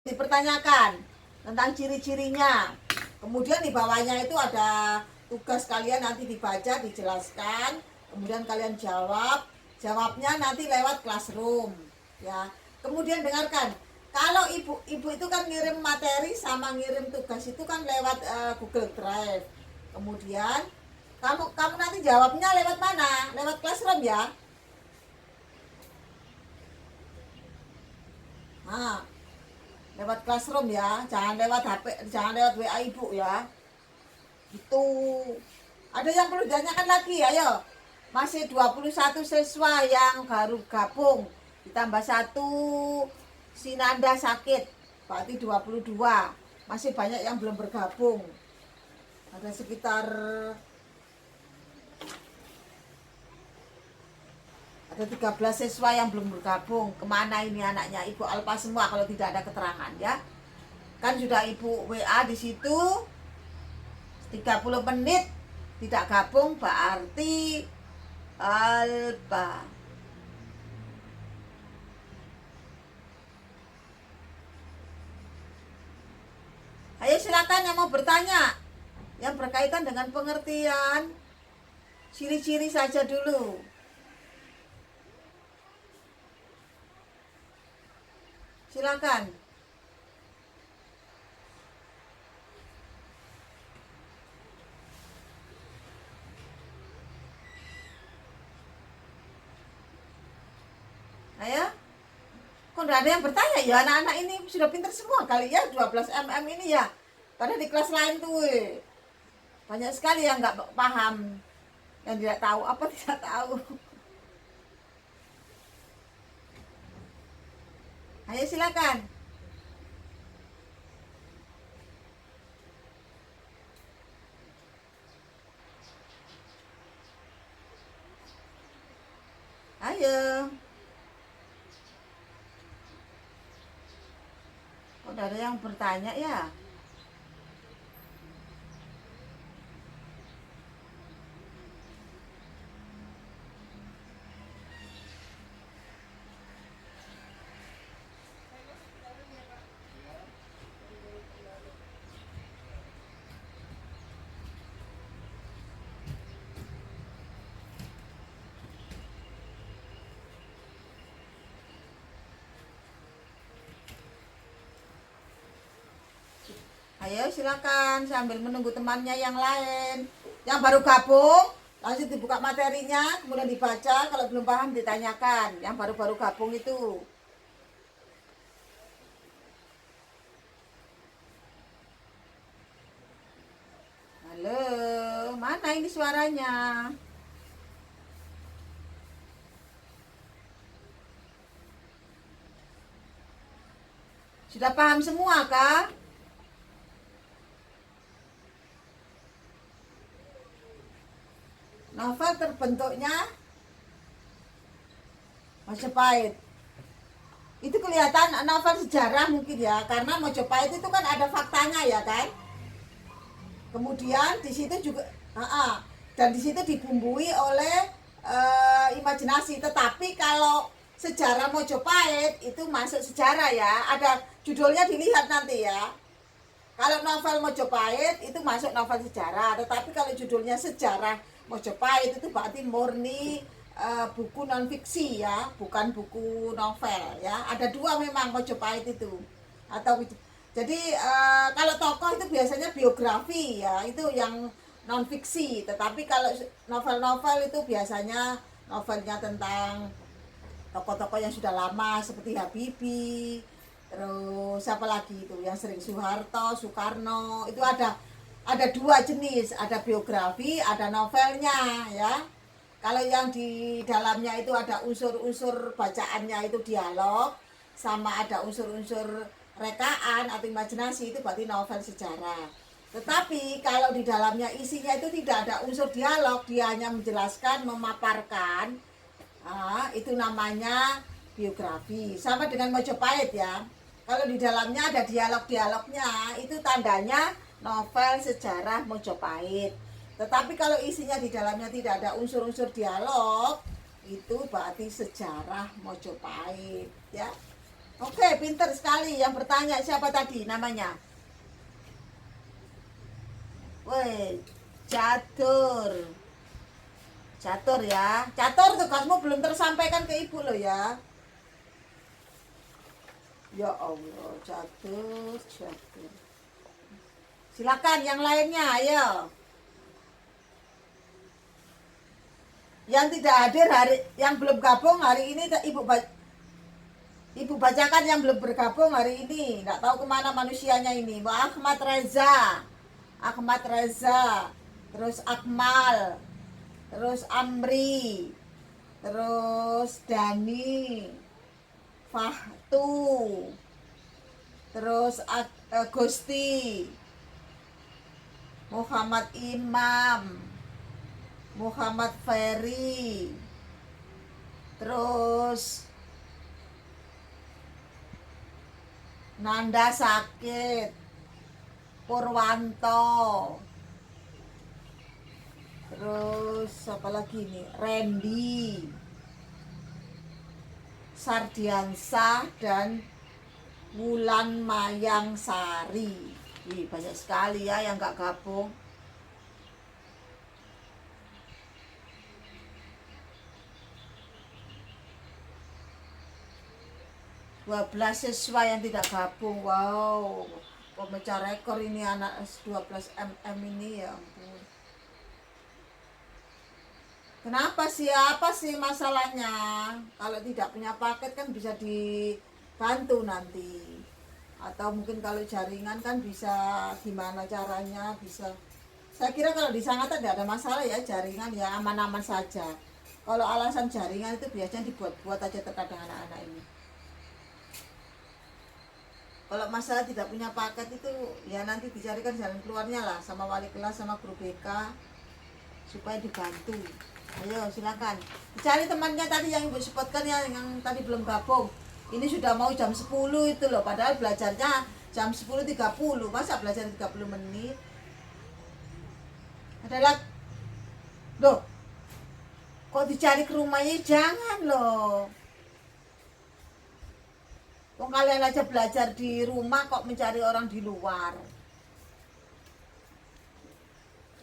dipertanyakan tentang ciri-cirinya. Kemudian di bawahnya itu ada tugas kalian nanti dibaca, dijelaskan, kemudian kalian jawab. Jawabnya nanti lewat classroom, ya. Kemudian dengarkan. Kalau ibu itu kan ngirim materi sama ngirim tugas itu kan lewat Google Drive. Kemudian kamu nanti jawabnya lewat mana? Lewat classroom ya. Nah, lewat classroom ya, jangan lewat HP, jangan lewat WA ibu ya. Itu ada yang perlu ditanyakan lagi, ayo. Masih 21 siswa yang baru gabung, ditambah satu si Nanda sakit, berarti 22. Masih banyak yang belum bergabung. Ada sekitar 13 siswa yang belum bergabung. Kemana ini anaknya? Ibu Alpa semua kalau tidak ada keterangan ya. Kan sudah ibu WA di situ 30 menit tidak gabung berarti Alpa. Ayo silakan yang mau bertanya yang berkaitan dengan pengertian ciri-ciri saja dulu. Silakan. Ayo. Kok enggak ada yang bertanya ya? Anak-anak ini sudah pintar semua kali ya, 12 mm ini ya. Padahal di kelas lain tuh banyak sekali yang nggak paham, yang tidak tahu apa tidak tahu. Ayo silakan. Ayo. Kok udah ada yang bertanya ya? Ayo silakan sambil menunggu temannya yang lain. Yang baru gabung, langsung dibuka materinya, kemudian dibaca. Kalau belum paham ditanyakan. Yang baru-baru gabung itu. Halo, mana ini suaranya? Sudah paham semua kah? Novel terbentuknya Majapahit. Itu kelihatan novel sejarah mungkin ya, karena Majapahit itu kan ada faktanya ya kan. Kemudian di situ juga, dan di situ dibumbui oleh imajinasi. Tetapi kalau sejarah Majapahit itu masuk sejarah ya, ada judulnya dilihat nanti ya. Kalau novel Majapahit itu masuk novel sejarah, tetapi kalau judulnya sejarah Majapahit itu berarti murni buku non fiksi ya, bukan buku novel ya. Ada dua memang Majapahit itu. Atau jadi kalau tokoh itu biasanya biografi ya, itu yang non fiksi. Tetapi kalau novel-novel itu biasanya novelnya tentang tokoh-tokoh yang sudah lama seperti Habibie, terus siapa lagi itu yang sering Soeharto, Soekarno. Itu ada dua jenis, ada biografi, ada novelnya ya. Kalau yang di dalamnya itu ada unsur-unsur bacaannya itu dialog, sama ada unsur-unsur rekaan atau imajinasi, itu berarti novel sejarah. Tetapi kalau di dalamnya isinya itu tidak ada unsur dialog, dia hanya menjelaskan, memaparkan, itu namanya biografi. Sama dengan Majapahit ya. Kalau di dalamnya ada dialog-dialognya, itu tandanya novel sejarah Majapahit. Tetapi kalau isinya di dalamnya tidak ada unsur-unsur dialog, itu berarti sejarah Majapahit ya. Oke, pinter sekali. Yang bertanya siapa tadi namanya? Woi, Catur. Catur ya. Catur, tugasmu belum tersampaikan ke ibu loh ya. Ya Allah, Catur, Catur. Silakan yang lainnya, ayo. Yang tidak hadir hari, yang belum gabung hari ini, ibu bacakan yang belum bergabung hari ini. Nggak tahu kemana manusianya ini. Ahmad Reza, Ahmad Reza, terus Akmal, terus Amri, terus Dani, Fahtu, terus Gusti, Muhammad Imam, Muhammad Ferry, terus Nanda Sakit, Purwanto, terus apa lagi nih, Randy, Sardiansah, dan Wulan Mayang Sari. Wih, banyak sekali ya yang gak gabung. Dua 12 siswa yang tidak gabung. Wow, pemecah rekor ini anak 12 mm ini, ya ampun. Kenapa sih, apa sih masalahnya? Kalau tidak punya paket kan bisa dibantu nanti. Atau mungkin kalau jaringan kan bisa gimana caranya, bisa. Saya kira kalau di sana tidak ada masalah ya, jaringan ya aman-aman saja. Kalau alasan jaringan itu biasanya dibuat-buat aja terkadang anak-anak ini. Kalau masalah tidak punya paket itu ya nanti dicarikan jalan keluarnya lah sama wali kelas sama guru BK supaya dibantu. Ayo silakan dicari temannya tadi yang ibu sebutkan ya, yang tadi belum gabung. Ini sudah mau jam 10 itu loh, padahal belajarnya jam 10.30. Masa belajar 30 menit? Adalah loh, kok dicari ke rumahnya, jangan loh. Kok kalian aja belajar di rumah kok mencari orang di luar?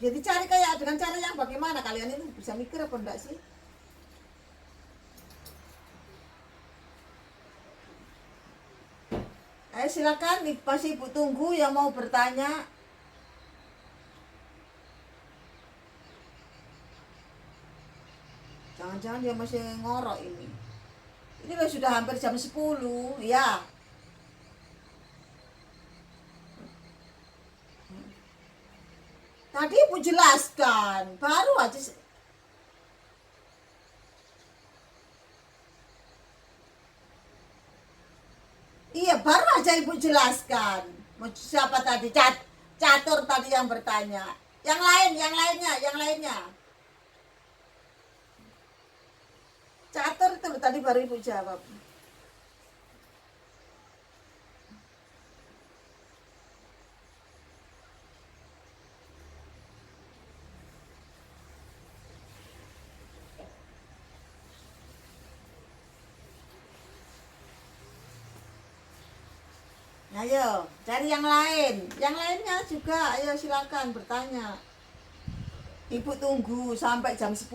Jadi cari kayak dengan cara yang bagaimana, kalian itu bisa mikir apa enggak sih? Silakan masih ibu tunggu yang mau bertanya. Jangan-jangan dia masih ngorok ini. Ini sudah hampir jam 10 ya. Tadi ibu jelaskan, baru aja. Iya, baru aja ibu jelaskan. Siapa tadi? Catur tadi yang bertanya. Yang lainnya. Catur itu tadi baru ibu jawab. Ayo, cari yang lain. Yang lainnya juga, ayo silakan bertanya. Ibu tunggu sampai jam 10.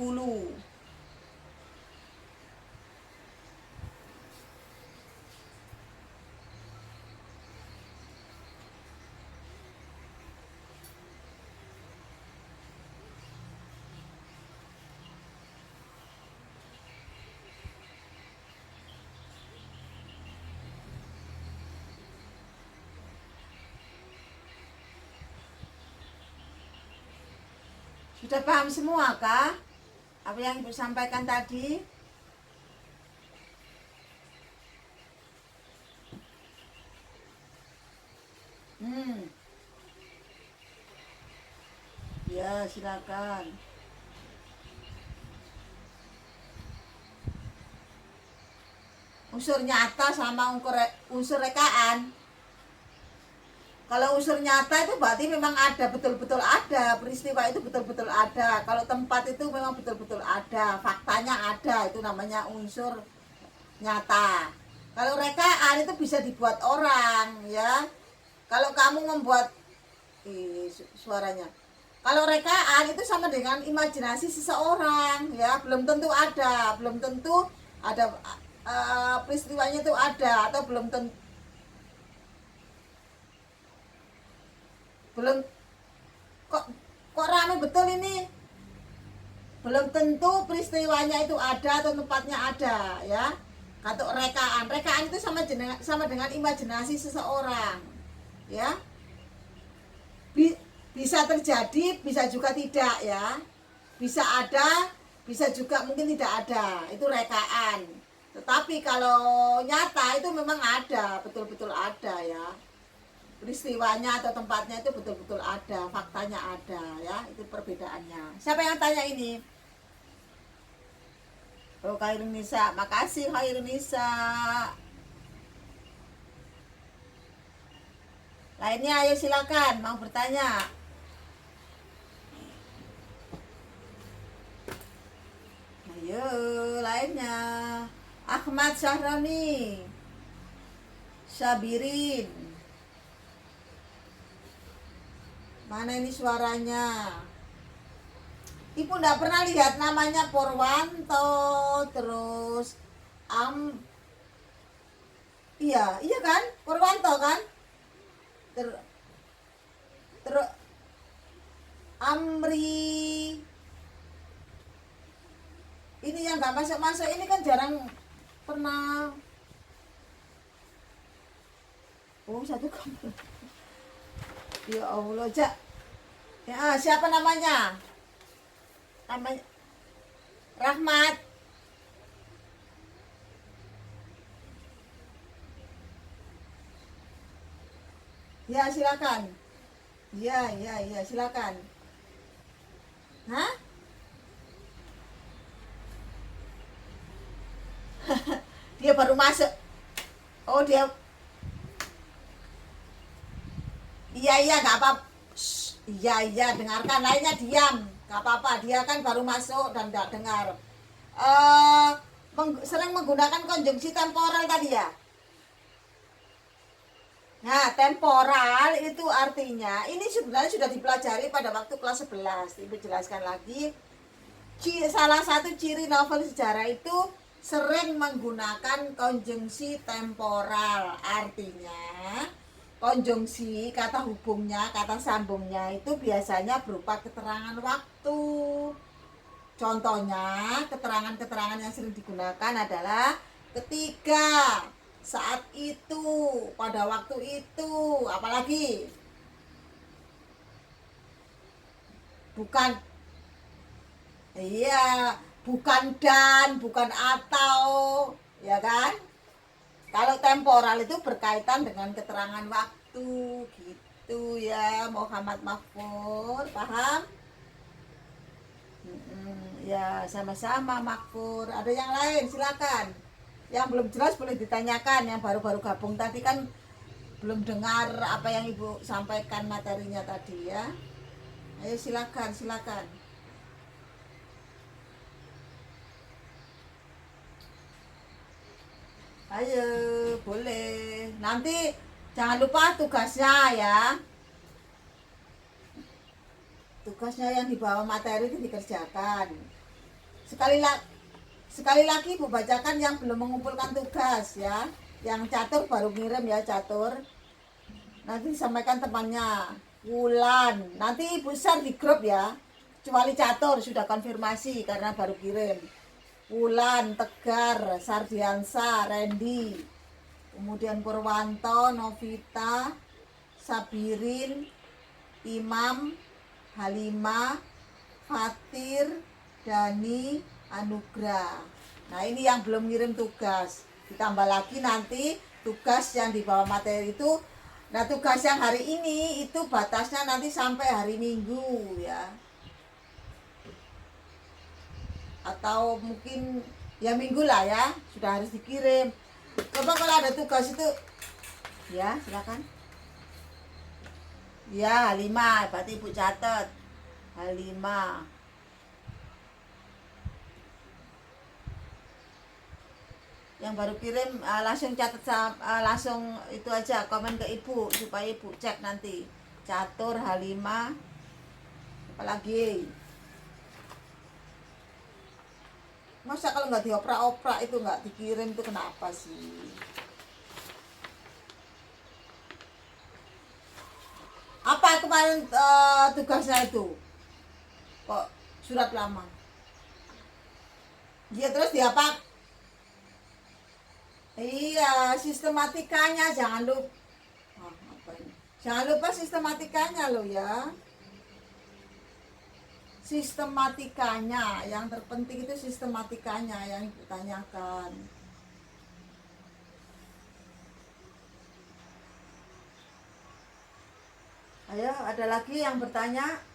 Sudah paham semua kah? Apa yang ibu sampaikan tadi? Ya, silakan. Unsur nyata sama unsur rekaan. Kalau unsur nyata itu berarti memang ada, betul-betul ada, peristiwa itu betul-betul ada. Kalau tempat itu memang betul-betul ada, faktanya ada, itu namanya unsur nyata. Kalau rekaan itu bisa dibuat orang ya. Kalau kamu membuat suaranya. Kalau rekaan itu sama dengan imajinasi seseorang ya, belum tentu ada, peristiwanya itu ada atau belum kok kok rame betul ini. Belum tentu peristiwanya itu ada atau tempatnya ada ya. Kalau rekaan itu sama dengan imajinasi seseorang ya. Bisa terjadi, bisa juga tidak ya. Bisa ada, bisa juga mungkin tidak ada. Itu rekaan. Tetapi kalau nyata itu memang ada, betul-betul ada ya. Peristiwanya atau tempatnya itu betul-betul ada, faktanya ada ya. Itu perbedaannya. Siapa yang tanya ini? Oh, Khairun Nisa, makasih Khairun Nisa. Lainnya ayo silakan mau bertanya. Ayo lainnya. Ahmad Syahroni, Sabirin. Mana ini suaranya? Ibu enggak pernah lihat namanya Purwanto, terus iya kan? Purwanto kan? Terus Amri. Ini yang nggak masuk ini kan jarang pernah. Oh, satu kamar. Ya Allah, Jak. Ya, siapa namanya? Namanya Rahmat. Ya, silakan. Ya, silakan. Hah? Dia baru masuk. Oh, dia. Iya, nggak apa-apa. Iya, dengarkan. Lainnya diam. Nggak apa-apa. Dia kan baru masuk dan nggak dengar. Sering menggunakan konjungsi temporal tadi ya. Nah, temporal itu artinya, ini sebenarnya sudah dipelajari pada waktu kelas 11. Ibu jelaskan lagi. Salah satu ciri novel sejarah itu sering menggunakan konjungsi temporal. Artinya, konjungsi, kata hubungnya, kata sambungnya itu biasanya berupa keterangan waktu. Contohnya, keterangan-keterangan yang sering digunakan adalah ketika, saat itu, pada waktu itu, apalagi bukan, iya, bukan dan, bukan atau, ya kan? Kalau temporal itu berkaitan dengan keterangan waktu, gitu ya, Muhammad Makfur, paham? Ya, sama-sama Makfur. Ada yang lain, silakan. Yang belum jelas boleh ditanyakan. Yang baru-baru gabung tadi kan belum dengar apa yang Ibu sampaikan materinya tadi ya. Ayo silakan. Ayo, boleh. Nanti jangan lupa tugasnya ya. Tugasnya yang di bawah materi itu dikerjakan. Sekali lagi Ibu bacakan yang belum mengumpulkan tugas ya. Yang catur baru ngirim ya, catur. Nanti disampaikan temannya. Wulan. Nanti Ibu share di grup ya. Kecuali catur sudah konfirmasi karena baru kirim. Wulan, Tegar, Sardiansa, Randy. Kemudian Purwanto, Novita, Sabirin, Imam, Halimah, Fatir, Dani, Anugrah. Nah, ini yang belum ngirim tugas. Ditambah lagi nanti tugas yang di bawah materi itu. Nah, tugas yang hari ini itu batasnya nanti sampai hari Minggu ya. Atau mungkin ya Minggu lah ya, sudah harus dikirim. Coba kalau ada tugas itu ya, silakan. Ya, Halimah, berarti Ibu catat. Halimah. Yang baru kirim langsung catat langsung itu aja komen ke ibu supaya ibu cek nanti. Catur H5 apalagi. Masa kalau nggak dioprak-oprak itu nggak dikirim itu kenapa sih? Apa kemarin tugasnya itu? Kok surat lama? Dia terus diapa? Iya, sistematikanya jangan lupa. Apa ini? Jangan lupa sistematikanya loh ya. Sistematikanya, yang terpenting itu sistematikanya yang ditanyakan. Ayo, ada lagi yang bertanya?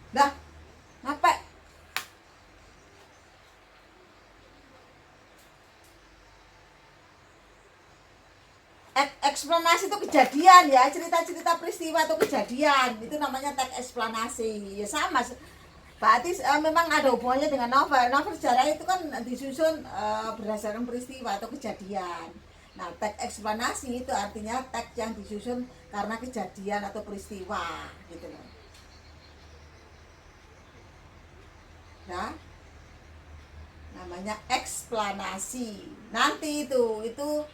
Dah, ngapa? Eksplanasi itu kejadian ya, cerita-cerita peristiwa atau kejadian itu namanya teks eksplanasi. Ya sama, berarti memang ada hubungannya dengan novel. Novel sejarah itu kan disusun berdasarkan peristiwa atau kejadian. Nah, teks eksplanasi itu artinya teks yang disusun karena kejadian atau peristiwa gitu loh. Ya, namanya eksplanasi. Nanti itu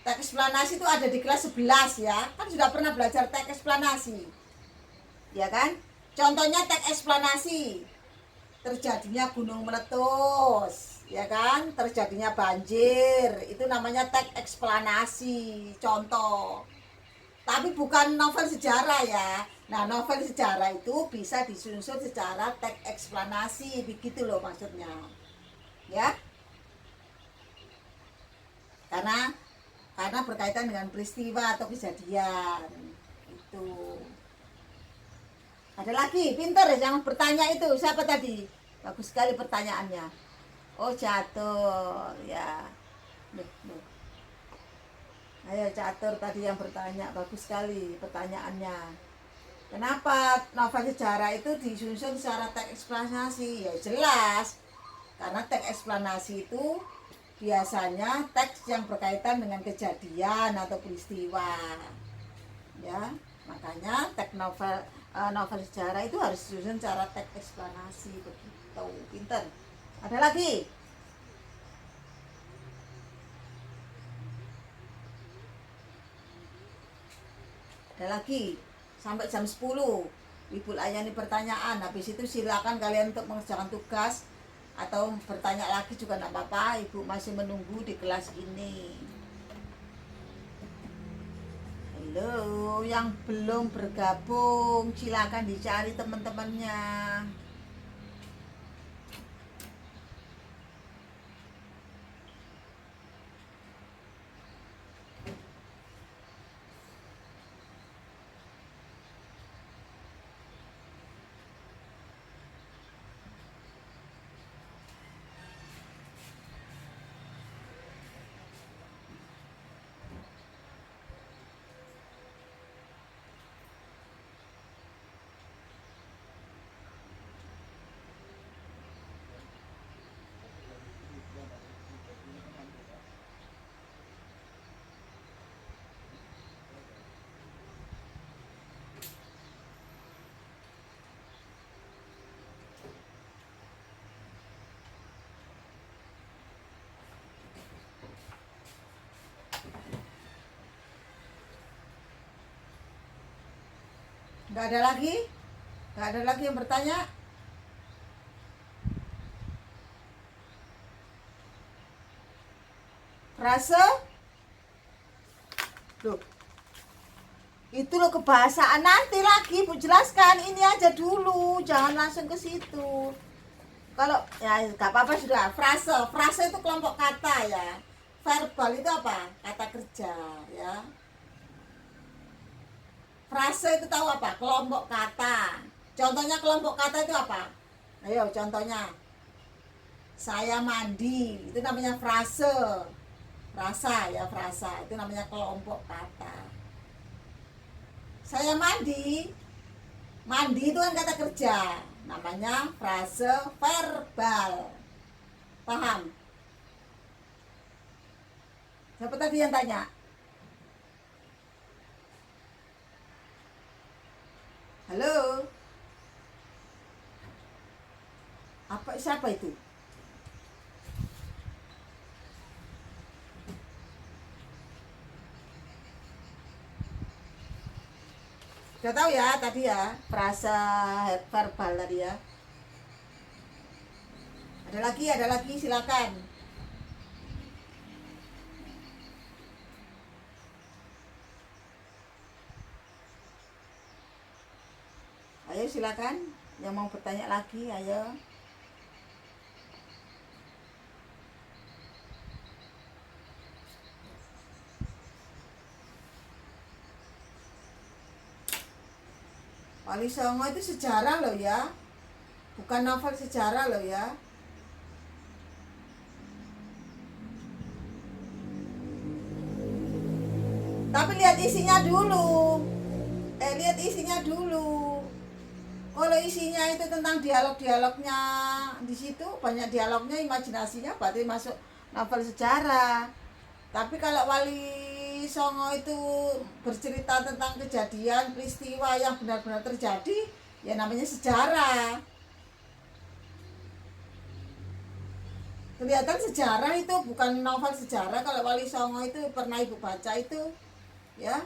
teks eksplanasi itu ada di kelas 11 ya. Kan sudah pernah belajar teks eksplanasi. Ya kan? Contohnya teks eksplanasi. Terjadinya gunung meletus, ya kan? Terjadinya banjir. Itu namanya teks eksplanasi. Contoh. Tapi bukan novel sejarah ya. Nah, novel sejarah itu bisa disusun secara teks eksplanasi, begitu loh maksudnya. Ya. Karena berkaitan dengan peristiwa atau kejadian itu. Ada lagi pinter yang bertanya itu siapa tadi? Bagus sekali pertanyaannya. Oh, Catur ya. Loh. Ayo Catur tadi yang bertanya, bagus sekali pertanyaannya. Kenapa novel sejarah itu disusun secara teks eksplanasi? Ya jelas, karena teks eksplanasi itu biasanya teks yang berkaitan dengan kejadian atau peristiwa ya, makanya teks novel sejarah itu harus disusun secara teks eksplanasi begitu. Pinter. Ada lagi? Ada lagi sampai jam 10 Ibu layani pertanyaan. Habis itu silakan kalian untuk mengerjakan tugas atau bertanya lagi juga tidak apa-apa. Ibu masih menunggu di kelas ini. Halo, yang belum bergabung silakan dicari teman-temannya. Nggak ada lagi? Nggak ada lagi yang bertanya? Frase? Loh, itu loh kebahasaan nanti lagi Bu jelaskan. Ini aja dulu, jangan langsung ke situ. Kalau ya nggak apa-apa sudah. Frase itu kelompok kata ya. Verbal itu apa? Kata kerja ya. Frase itu tahu apa? Kelompok kata. Contohnya kelompok kata itu apa? Ayo contohnya. Saya mandi, itu namanya frase. Frasa ya, frasa. Itu namanya kelompok kata. Saya mandi. Mandi itu kan kata kerja. Namanya frase verbal. Paham? Siapa tadi yang tanya? Halo? Siapa itu? Udah tahu ya tadi ya, frasa verbal tadi ya. Ada lagi silakan. Ayo silakan, yang mau bertanya lagi, ayo. Wali Songo itu sejarah loh ya, bukan novel sejarah loh ya. Tapi lihat isinya dulu. Lihat isinya dulu. Kalau isinya itu tentang dialog-dialognya, di situ banyak dialognya, imajinasinya, berarti masuk novel sejarah. Tapi kalau Wali Songo itu bercerita tentang kejadian, peristiwa yang benar-benar terjadi, ya namanya sejarah. Kelihatan sejarah itu bukan novel sejarah. Kalau Wali Songo itu pernah ibu baca itu, ya.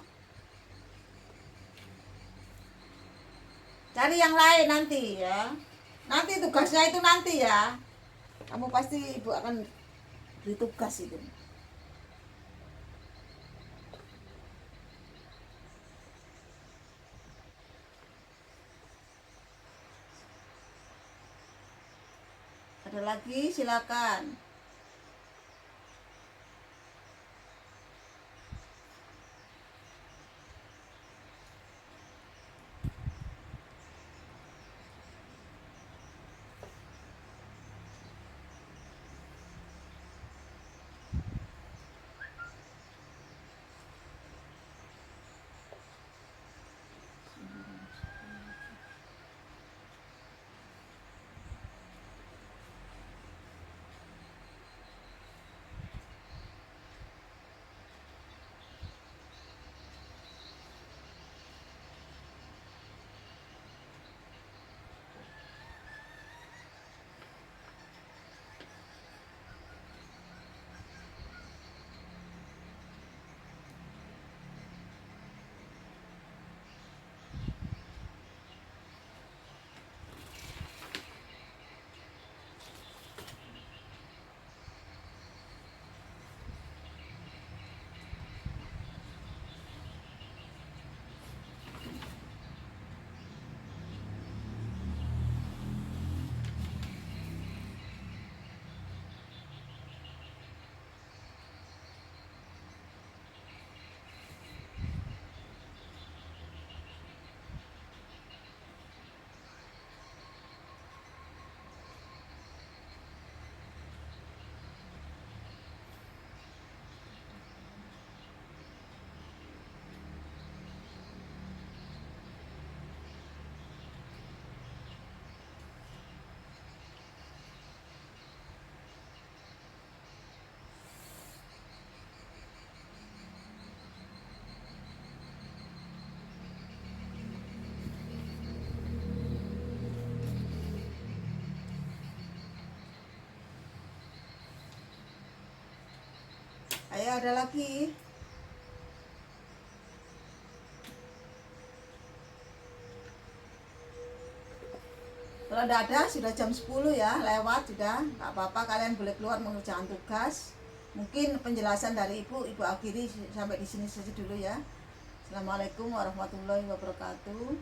Cari yang lain nanti ya. Nanti tugasnya itu nanti ya. Kamu pasti ibu akan beri tugas itu. Ada lagi silakan. Ayo ada lagi. Kalau tidak ada, sudah jam 10 ya, lewat sudah. Nggak apa-apa, kalian boleh keluar mengerjakan tugas. Mungkin penjelasan dari ibu akhiri sampai di sini saja dulu ya. Assalamualaikum warahmatullahi wabarakatuh.